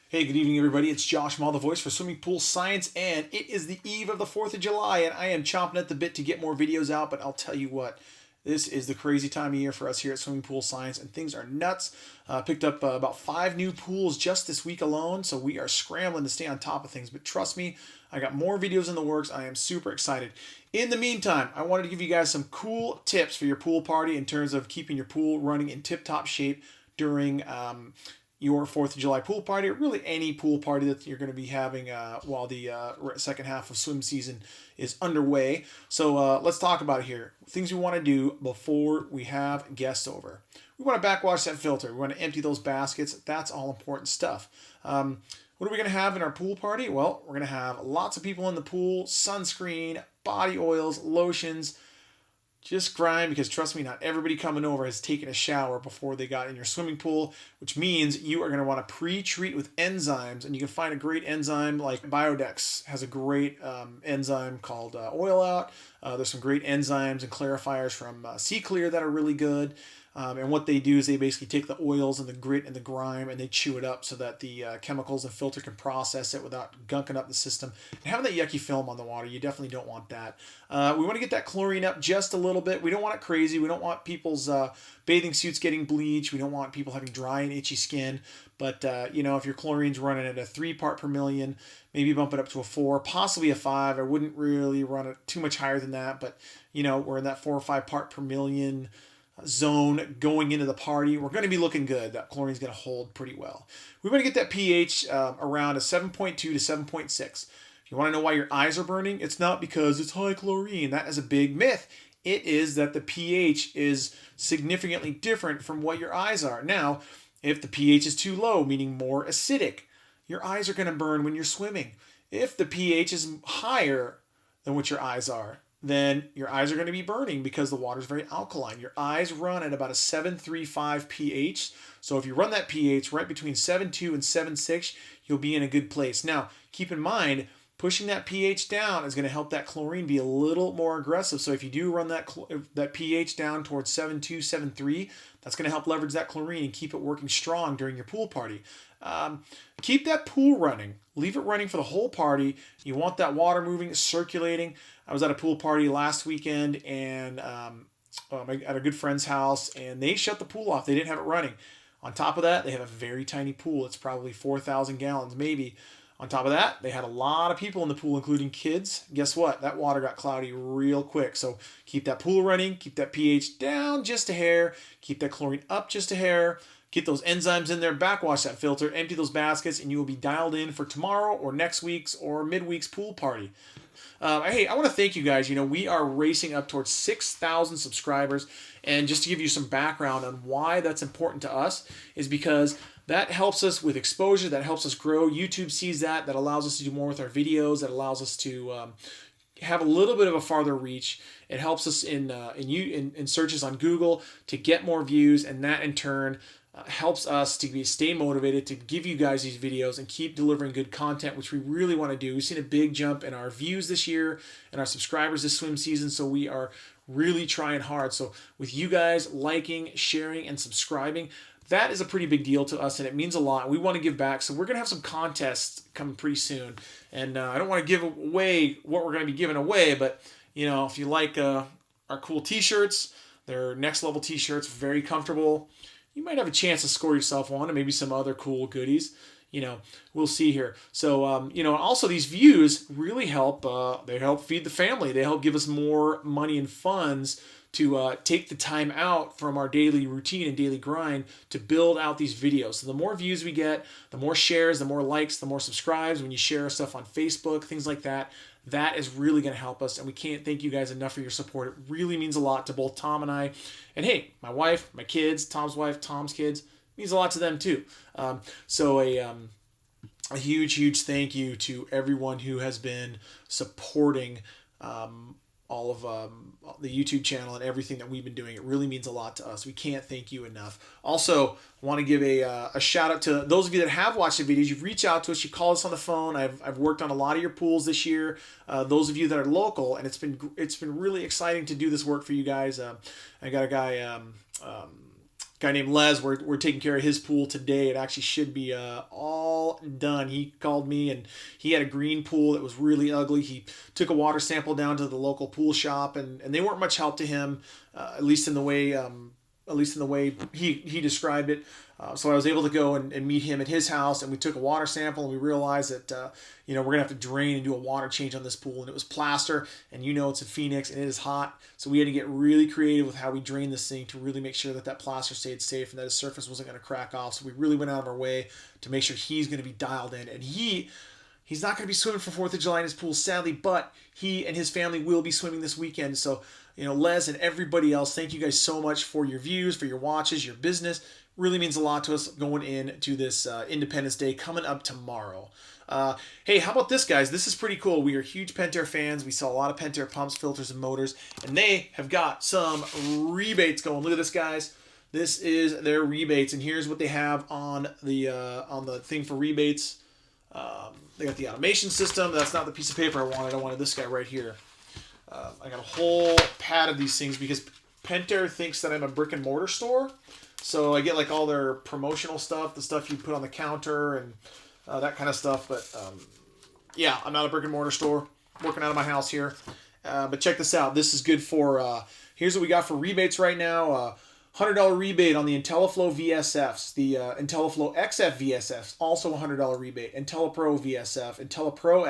Hey, good evening, everybody. It's Josh Mall, the voice for Swimming Pool Science, and it is the eve of the 4th of July, and I am chomping at the bit to get more videos out, but I'll tell you what, this is the crazy time of year for us here at Swimming Pool Science, and things are nuts. Picked up about 5 new pools just this week alone, so we are scrambling to stay on top of things, but trust me, I got more videos in the works. I am super excited. In the meantime, I wanted to give you guys some cool tips for your pool party in terms of keeping your pool running in tip-top shape during your 4th of July pool party, or really any pool party that you're going to be having while the second half of swim season is underway. So let's talk about it here. Things we want to do before we have guests over. We want to backwash that filter. We want to empty those baskets. That's all important stuff. What are we going to have in our pool party? Well, we're going to have lots of people in the pool, sunscreen, body oils, lotions. Just grind, because trust me, not everybody coming over has taken a shower before they got in your swimming pool, which means you are going to want to pre-treat with enzymes. And you can find a great enzyme like Biodex has a great enzyme called Oil Out. There's some great enzymes and clarifiers from Sea Clear that are really good. And what they do is they basically take the oils and the grit and the grime and they chew it up so that the chemicals and filter can process it without gunking up the system. And having that yucky film on the water, you definitely don't want that. We want to get that chlorine up just a little bit. We don't want it crazy. We don't want people's bathing suits getting bleached. We don't want people having dry and itchy skin. But, if your chlorine's running at a 3 part per million, maybe bump it up to a 4, possibly a 5. I wouldn't really run it too much higher than that. But, we're in that 4 or 5 part per million zone going into the party. We're going to be looking good. That chlorine's going to hold pretty well. We want to get that pH around a 7.2 to 7.6. If you want to know why your eyes are burning, it's not because it's high chlorine. That is a big myth. It is that the pH is significantly different from what your eyes are. Now, if the pH is too low, meaning more acidic, your eyes are going to burn when you're swimming. If the pH is higher than what your eyes are, then your eyes are going to be burning because the water is very alkaline. Your eyes run at about a 7.35 pH. So if you run that pH right between 7.2 and 7.6, you'll be in a good place. Now, keep in mind, pushing that pH down is going to help that chlorine be a little more aggressive. So if you do run that pH down towards 7.2, 7.3, that's going to help leverage that chlorine and keep it working strong during your pool party. Keep that pool running. Leave it running for the whole party. You want that water moving, circulating. I was at a pool party last weekend and at a good friend's house, and they shut the pool off. They didn't have it running. On top of that, they have a very tiny pool. It's probably 4,000 gallons, maybe. On top of that, they had a lot of people in the pool, including kids. Guess what? That water got cloudy real quick. So keep that pool running. Keep that pH down just a hair. Keep that chlorine up just a hair. Get those enzymes in there, backwash that filter, empty those baskets, and you will be dialed in for tomorrow or next week's or midweek's pool party. Hey, I want to thank you guys. We are racing up towards 6,000 subscribers. And just to give you some background on why that's important to us is because that helps us with exposure, that helps us grow. YouTube sees that. That allows us to do more with our videos. That allows us to have a little bit of a farther reach. It helps us in searches on Google to get more views, and that in turn helps us to stay motivated to give you guys these videos and keep delivering good content, which we really want to do. We've seen a big jump in our views this year and our subscribers this swim season, so we are really trying hard. So with you guys liking, sharing, and subscribing, that is a pretty big deal to us, and it means a lot. We want to give back, so we're going to have some contests coming pretty soon. And I don't want to give away what we're going to be giving away, but if you like our cool t-shirts, they're next level t-shirts, very comfortable. You might have a chance to score yourself one, and maybe some other cool goodies. We'll see here. So, also these views really help. They help feed the family. They help give us more money and funds to take the time out from our daily routine and daily grind to build out these videos. So the more views we get, the more shares, the more likes, the more subscribes. When you share stuff on Facebook, things like that, that is really going to help us. And we can't thank you guys enough for your support. It really means a lot to both Tom and I. And hey, my wife, my kids, Tom's wife, Tom's kids, means a lot to them too. So a huge thank you to everyone who has been supporting all of the YouTube channel and everything that we've been doing. It really means a lot to us. We can't thank you enough. Also, I want to give a shout out to those of you that have watched the videos. You've reached out to us. You call us on the phone. I've worked on a lot of your pools this year. Those of you that are local, and it's been really exciting to do this work for you guys. I got a guy named Les. We're taking care of his pool today. It actually should be all all done. He called me, and he had a green pool that was really ugly. He took a water sample down to the local pool shop, and they weren't much help to him, at least in the way he described it. So I was able to go and meet him at his house, and we took a water sample, and we realized that we're gonna have to drain and do a water change on this pool, and it was plaster, and it's in Phoenix and it is hot, so we had to get really creative with how we drained this thing to really make sure that plaster stayed safe and that his surface wasn't going to crack off. So we really went out of our way to make sure he's going to be dialed in, and he's not going to be swimming for 4th of July in his pool, sadly, but he and his family will be swimming this weekend. So Les and everybody else, thank you guys so much for your views, for your watches, your business. Really means a lot to us going into this Independence Day coming up tomorrow. Hey, how about this, guys? This is pretty cool. We are huge Pentair fans. We sell a lot of Pentair pumps, filters, and motors, and they have got some rebates going. Look at this, guys. This is their rebates, and here's what they have on the thing for rebates. They got the automation system. That's not the piece of paper I wanted. I wanted this guy right here. I got a whole pad of these things because Pentair thinks that I'm a brick and mortar store. So I get like all their promotional stuff, the stuff you put on the counter and that kind of stuff. But yeah, I'm not a brick and mortar store, working out of my house here. But check this out. This is good for, here's what we got for rebates right now. $100 rebate on the IntelliFlow VSFs, the IntelliFlow XF VSFs, also $100 rebate. IntelliPro VSF, IntelliPro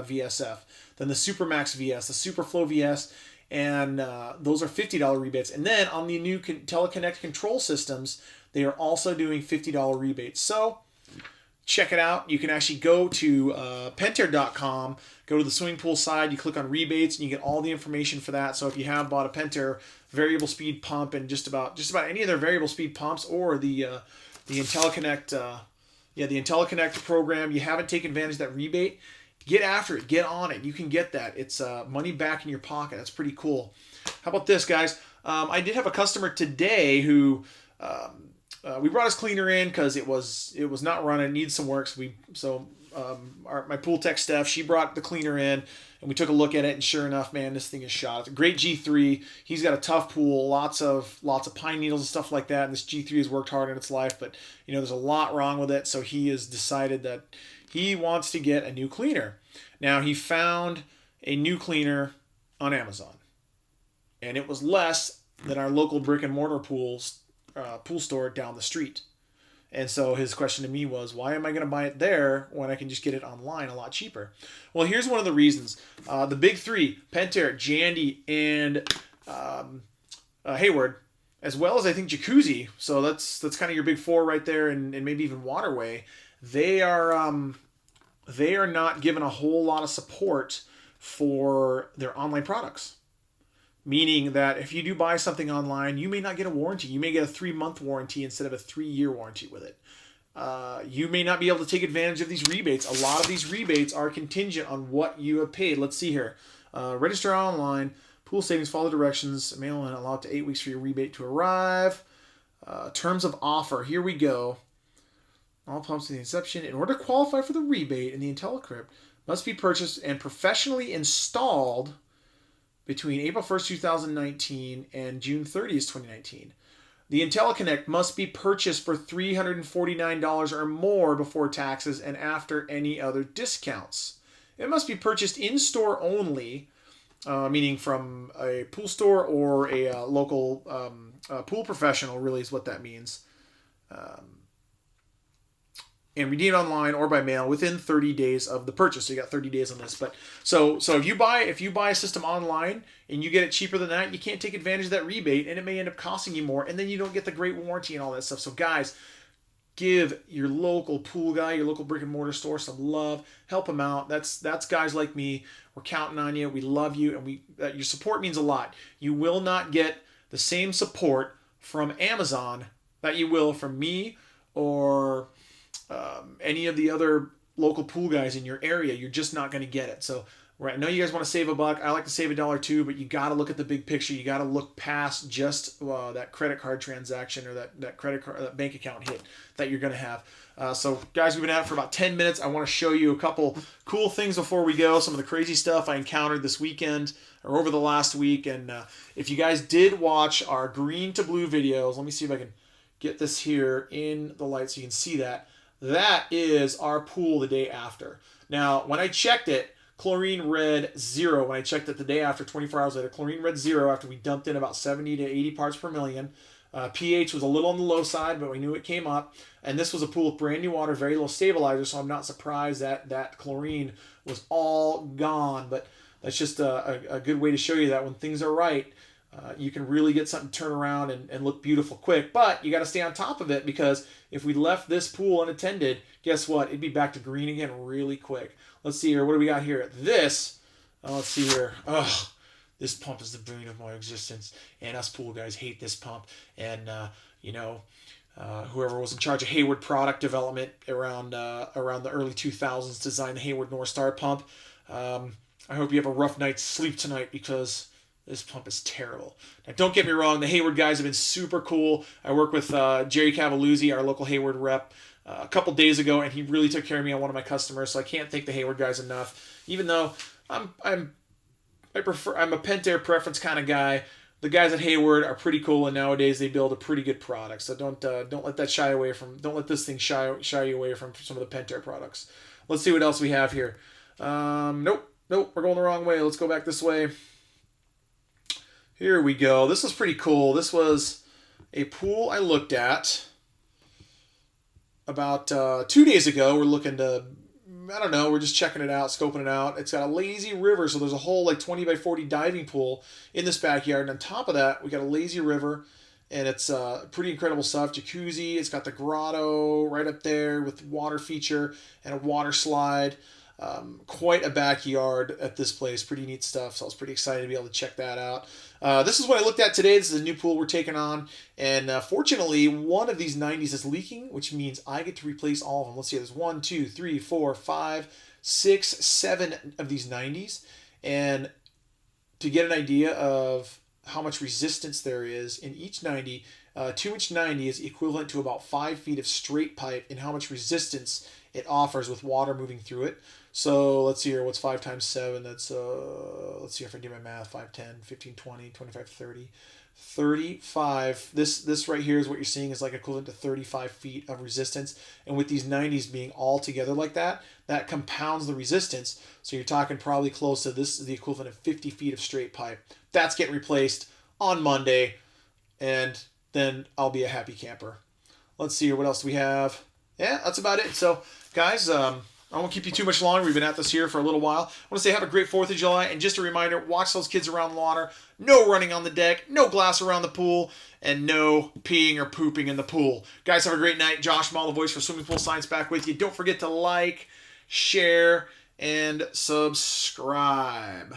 VSF, then the Supermax VS, the Superflow VS, and those are $50 rebates. And then on the new Teleconnect control systems, they are also doing $50 rebates. So check it out. You can actually go to Pentair.com, go to the swimming pool side, you click on rebates, and you get all the information for that. So if you have bought a Pentair variable speed pump and just about any of their variable speed pumps or the IntelliConnect, the IntelliConnect program, you haven't taken advantage of that rebate, get after it. Get on it. You can get that. It's money back in your pocket. That's pretty cool. How about this, guys? I did have a customer today who we brought his cleaner in because it was not running. It needs some work. So my pool tech Steph, she brought the cleaner in, and we took a look at it. And sure enough, man, this thing is shot. It's a great G3. He's got a tough pool, lots of pine needles and stuff like that. And this G3 has worked hard in its life, but there's a lot wrong with it. So he has decided that he wants to get a new cleaner. Now, he found a new cleaner on Amazon, and it was less than our local brick and mortar pool store down the street. And so his question to me was, why am I going to buy it there when I can just get it online a lot cheaper? Well, here's one of the reasons. The big three, Pentair, Jandy, and Hayward, as well as I think Jacuzzi, so that's kind of your big four right there, and maybe even Waterway, they are not given a whole lot of support for their online products. Meaning that if you do buy something online, you may not get a warranty. You may get a 3-month warranty instead of a 3-year warranty with it. You may not be able to take advantage of these rebates. A lot of these rebates are contingent on what you have paid. Let's see here. Register online. Pool savings, follow directions. Mail in, allow up to 8 weeks for your rebate to arrive. Terms of offer. Here we go. All pumps to the inception. In order to qualify for the rebate in the IntelliCrypt, must be purchased and professionally installed between April 1st, 2019 and June 30th, 2019. The IntelliConnect must be purchased for $349 or more before taxes and after any other discounts. It must be purchased in-store only, meaning from a pool store or a local pool professional, really is what that means. And redeemed online or by mail within 30 days of the purchase. So you got 30 days on this. But so if you buy a system online and you get it cheaper than that, you can't take advantage of that rebate, and it may end up costing you more, and then you don't get the great warranty and all that stuff. So guys, give your local pool guy, your local brick and mortar store some love. Help them out. That's guys like me. We're counting on you. We love you, and your support means a lot. You will not get the same support from Amazon that you will from me or any of the other local pool guys in your area. You're just not going to get it. So I know you guys want to save $1. I like to save $1 too, but you got to look at the big picture. You got to look past just that credit card transaction or that credit card, that bank account hit that you're going to have. So guys, we've been at it for about 10 minutes. I want to show you a couple cool things before we go. Some of the crazy stuff I encountered this weekend or over the last week. And if you guys did watch our green to blue videos, let me see if I can get this here in the light so you can see that. That is our pool the day after. Now, when I checked it, chlorine read 0. When I checked it the day after, 24 hours later, chlorine read 0 after we dumped in about 70 to 80 parts per million. pH was a little on the low side, but we knew it came up. And this was a pool with brand new water, very low stabilizer, so I'm not surprised that that chlorine was all gone. But that's just a good way to show you that when things are right, you can really get something to turn around and look beautiful quick. But you got to stay on top of it, because if we left this pool unattended, guess what? It'd be back to green again really quick. Let's see here. What do we got here? This, let's see here. Ugh. This pump is the bane of my existence, and us pool guys hate this pump. And whoever was in charge of Hayward product development around the early 2000s designed the Hayward North Star pump. I hope you have a rough night's sleep tonight, because this pump is terrible. Now, don't get me wrong, the Hayward guys have been super cool. I work with Jerry Cavaluzzi, our local Hayward rep, a couple days ago, and he really took care of me on one of my customers. So I can't thank the Hayward guys enough. Even though I'm a Pentair preference kind of guy, the guys at Hayward are pretty cool, and nowadays they build a pretty good product. So don't let that don't let this thing shy you away from some of the Pentair products. Let's see what else we have here. Nope, we're going the wrong way. Let's go back this way. Here we go. This was pretty cool. This was a pool I looked at about 2 days ago. We're looking to, I don't know, we're just checking it out, scoping it out. It's got a lazy river, so there's a whole like 20 by 40 diving pool in this backyard. And on top of that, we got a lazy river, and it's pretty incredible stuff. Jacuzzi, it's got the grotto right up there with water feature and a water slide. Quite a backyard at this place. Pretty neat stuff. So I was pretty excited to be able to check that out. This is what I looked at today. This is a new pool we're taking on. And fortunately, one of these 90s is leaking, which means I get to replace all of them. Let's see. There's 1, 2, 3, 4, 5, 6, 7 of these 90s. And to get an idea of how much resistance there is in each 90, 2-inch 90 is equivalent to about 5 feet of straight pipe in how much resistance it offers with water moving through it. So let's see here. What's 5 times 7? That's, let's see if I do my math. 5, 10, 15, 20, 25, 30, 35. This right here is what you're seeing is like equivalent to 35 feet of resistance. And with these 90s being all together like that, that compounds the resistance. So you're talking probably close to, this is the equivalent of 50 feet of straight pipe. That's getting replaced on Monday, and then I'll be a happy camper. Let's see here. What else do we have? Yeah, that's about it. So, guys, I won't keep you too much longer. We've been at this here for a little while. I want to say have a great 4th of July. And just a reminder, watch those kids around the water. No running on the deck. No glass around the pool. And no peeing or pooping in the pool. Guys, have a great night. Josh Mall, the voice for Swimming Pool Science, back with you. Don't forget to like, share, and subscribe.